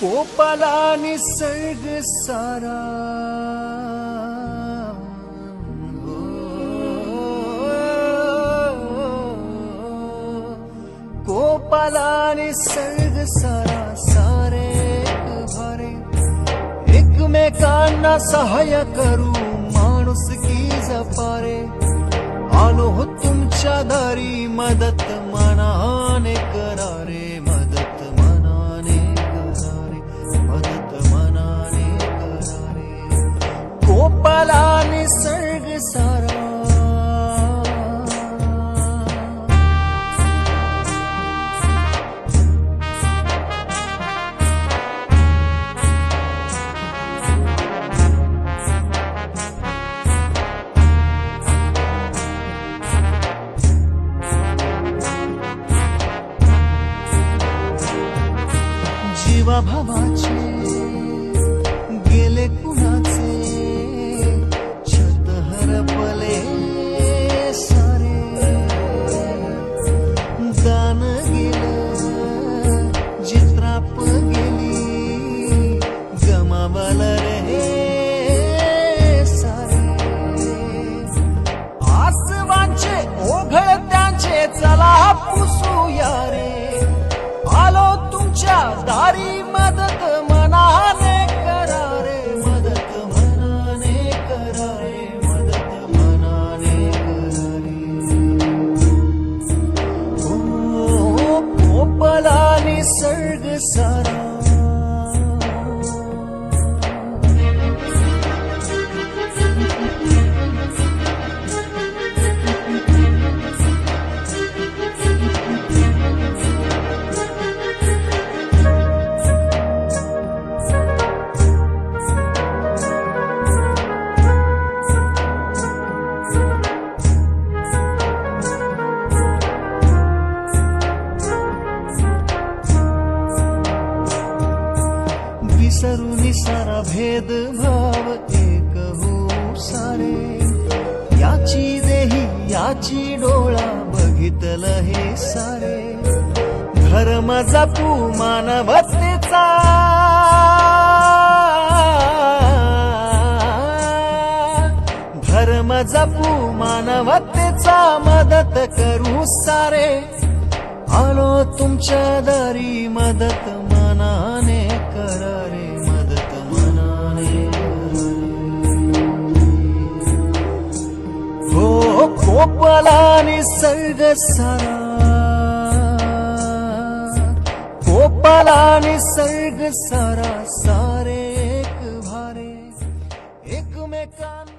कोपाला निसर्ग सारा कोपाला निसर्ग सारा सारे भारे एकमेकांना सहाय्य करू माणुसकी जपारे आलो हो तुमच्या दारी मदत मनाने करारे मदत मनाने करारे मदत मनाने करारे कोपाला निसर्ग सारा जीवा भावाचे गेले कुणाचे छत हरपले सारे दान गेलं जित्राप गेली गमावलं रे सारे आसवांचे ओघळत्यांचे चला पुसूया रे आलो तुमच्या दारी मदत मनाने करारे मदत मनाने करारे मदत मनाने करारे ओ कोपला निसर्ग सारा विसरून सारा भेदभाव एक हो सारे याची देही याची डोळा बघितलं हे सारे धर्म जपू मानवतेचा धर्म जपू मानवतेचा मदत करू सारे आलो तुमच्या दारी मदत मनाने करारे मदत मनाने हो कोपला निसर्ग सारा कोपला निसर्ग सारा सारे एक भारे एकमेकांना